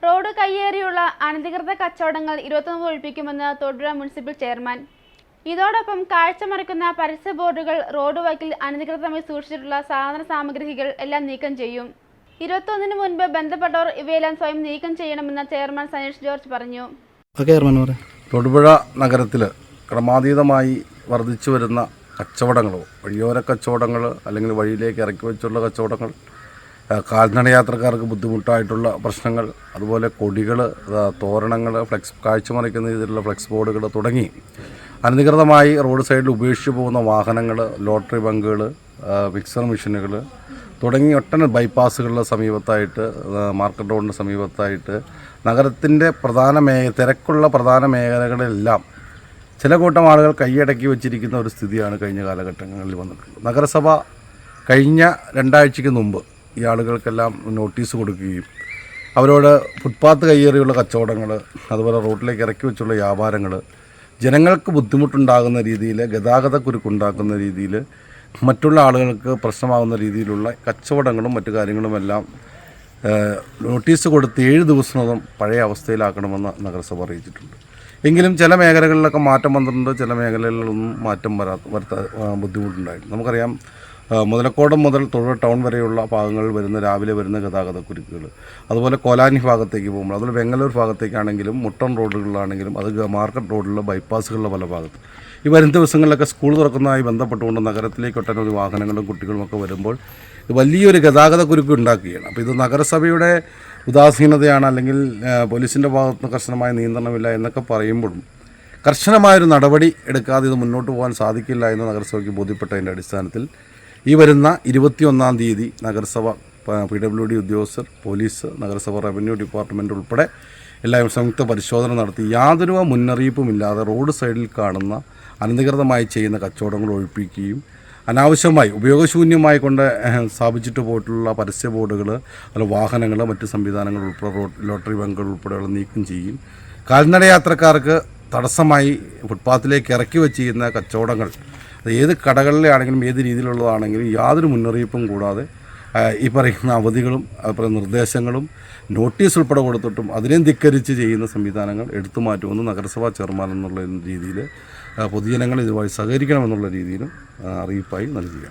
Road കയ്യേറിയുള്ള അനധികൃത കച്ചവടങ്ങൾ 21 ഒഴിപ്പിക്കുമെന്ന് Thodupuzha municipal chairman. ഇതോടൊപ്പം കാഴ്ചമറക്കുന്ന പരസ്യ ബോർഡുകൾ, റോഡ് വക്കിൽ അനധികൃതമായി സൂക്ഷിച്ചിട്ടുള്ള സാധന സാമഗ്രികൾ എല്ലാം നീക്കം ചെയ്യും. 21-ന് മുൻപ് ബന്ധപ്പെട്ടവർ ഇവയെല്ലാം സ്വയം നീക്കം ചെയ്യണമെന്ന് ചെയർമാൻ സനീഷ് ജോർജ് പറഞ്ഞു. തൊടുപുഴ നഗരത്തിൽ ക്രമാതീതമായി വർദ്ധിച്ചു വരുന്ന കച്ചവടങ്ങളോ, വഴിയോര കച്ചവടങ്ങൾ അല്ലെങ്കിൽ വഴിയിലേക്ക് ഇറക്കി വെച്ചുള്ള കച്ചവടങ്ങൾ, കാൽനടയാത്രക്കാർക്ക് ബുദ്ധിമുട്ടായിട്ടുള്ള പ്രശ്നങ്ങൾ, അതുപോലെ കൊടികൾ, തോരണങ്ങൾ, കാഴ്ചമറിക്കുന്ന രീതിയിലുള്ള ഫ്ലെക്സ് ബോർഡുകൾ തുടങ്ങി അനധികൃതമായി റോഡ് സൈഡിൽ ഉപേക്ഷിച്ച് പോകുന്ന വാഹനങ്ങൾ, ലോട്ടറി ബങ്കുകൾ, മിക്സർ മെഷീനുകൾ തുടങ്ങി ഒട്ടനവധി ബൈപ്പാസുകളുടെ സമീപത്തായിട്ട്, മാർക്കറ്റ് റോഡിൻ്റെ സമീപത്തായിട്ട് നഗരത്തിൻ്റെ തിരക്കുള്ള പ്രധാന മേഖലകളിലെല്ലാം ചില കൂട്ടം ആളുകൾ കൈയടക്കി വച്ചിരിക്കുന്ന ഒരു സ്ഥിതിയാണ് കഴിഞ്ഞ കാലഘട്ടങ്ങളിൽ വന്നിട്ടുള്ളത്. നഗരസഭ കഴിഞ്ഞ 2 ആഴ്ചയ്ക്ക് മുമ്പ് ഈ ആളുകൾക്കെല്ലാം നോട്ടീസ് കൊടുക്കുകയും അവരോട് ഫുട്പാത്ത് കയ്യേറിയുള്ള കച്ചവടങ്ങൾ, അതുപോലെ റോഡിലേക്ക് ഇറക്കി വെച്ചുള്ള വ്യാപാരങ്ങൾ, ജനങ്ങൾക്ക് ബുദ്ധിമുട്ടുണ്ടാകുന്ന രീതിയിൽ, ഗതാഗതക്കുരുക്കുണ്ടാക്കുന്ന രീതിയിൽ, മറ്റുള്ള ആളുകൾക്ക് പ്രശ്നമാകുന്ന രീതിയിലുള്ള കച്ചവടങ്ങളും മറ്റു കാര്യങ്ങളുമെല്ലാം നോട്ടീസ് കൊടുത്ത് 7 ദിവസത്തിനകം പഴയ അവസ്ഥയിലാക്കണമെന്ന് നഗരസഭ അറിയിച്ചിട്ടുണ്ട്. എങ്കിലും ചില മേഖലകളിലൊക്കെ മാറ്റം വന്നിട്ടുണ്ട്, ചില മേഖലകളിലൊന്നും മാറ്റം ബുദ്ധിമുട്ടുണ്ടായിരുന്നു. നമുക്കറിയാം, മുതലക്കോടം മുതൽ തൊടുപുഴ ടൗൺ വരെയുള്ള ഭാഗങ്ങളിൽ രാവിലെ വരുന്ന ഗതാഗതക്കുരുക്കുകൾ, അതുപോലെ കോലാനി ഭാഗത്തേക്ക് പോകുമ്പോൾ, അതുപോലെ വെങ്ങല്ലൂർ ഭാഗത്തേക്കാണെങ്കിലും മുട്ടൺ റോഡുകളിലാണെങ്കിലും, അത് മാർക്കറ്റ് റോഡിലുള്ള ബൈപ്പാസുകളിലെ പല ഭാഗത്ത് ഈ വരും ദിവസങ്ങളിലൊക്കെ സ്കൂൾ തുറക്കുന്നതുമായി ബന്ധപ്പെട്ടുകൊണ്ട് നഗരത്തിലേക്ക് ഒട്ടനവധി വാഹനങ്ങളും കുട്ടികളുമൊക്കെ വരുമ്പോൾ വലിയൊരു ഗതാഗതക്കുരുക്ക് ഉണ്ടാക്കുകയാണ്. അപ്പോൾ ഇത് നഗരസഭയുടെ ഉദാസീനതയാണ്, അല്ലെങ്കിൽ പോലീസിൻ്റെ ഭാഗത്ത് കർശനമായ നിയന്ത്രണമില്ല എന്നൊക്കെ പറയുമ്പോഴും കർശനമായൊരു നടപടി എടുക്കാതെ ഇത് മുന്നോട്ട് പോകാൻ സാധിക്കില്ല എന്ന് നഗരസഭയ്ക്ക് ബോധ്യപ്പെട്ടതിൻ്റെ അടിസ്ഥാനത്തിൽ ഈ വരുന്ന 21-ാം തീയതി നഗരസഭ PWD ഉദ്യോഗസ്ഥർ, പോലീസ്, നഗരസഭ റവന്യൂ ഡിപ്പാർട്ട്മെൻറ്റ് ഉൾപ്പെടെ എല്ലാവരും സംയുക്ത പരിശോധന നടത്തി യാതൊരു മുന്നറിയിപ്പുമില്ലാതെ റോഡ് സൈഡിൽ കാണുന്ന അനധികൃതമായി ചെയ്യുന്ന കച്ചവടങ്ങൾ ഒഴിപ്പിക്കുകയും അനാവശ്യമായി ഉപയോഗശൂന്യമായി കൊണ്ട് സ്ഥാപിച്ചിട്ട് പോയിട്ടുള്ള പരസ്യ ബോർഡുകൾ, അതുപോലെ വാഹനങ്ങൾ, മറ്റ് സംവിധാനങ്ങൾ ഉൾപ്പെടെ ലോട്ടറി ബങ്കുകൾ ഉൾപ്പെടെയുള്ള നീക്കം ചെയ്യും. കാൽനടയാത്രക്കാർക്ക് തടസ്സമായി ഫുട്പാത്തിലേക്ക് ഇറക്കി വെച്ച് ചെയ്യുന്ന കച്ചവടങ്ങൾ, ഏത് കടകളിലെ ആണെങ്കിലും ഏത് രീതിയിലുള്ളതാണെങ്കിലും യാതൊരു മുന്നറിയിപ്പും കൂടാതെ ഈ പറയുന്ന അവധികളും അതുപോലെ നിർദ്ദേശങ്ങളും നോട്ടീസ് ഉൾപ്പെടെ കൊടുത്തിട്ടും അതിനെയും ധിക്കരിച്ച് ചെയ്യുന്ന സംവിധാനങ്ങൾ എടുത്തു മാറ്റുമെന്ന് നഗരസഭാ ചെയർമാൻ എന്നുള്ള രീതിയിൽ പൊതുജനങ്ങൾ ഇതുമായി സഹകരിക്കണമെന്നുള്ള രീതിയിലും അറിയിപ്പായി നൽകുകയാണ്.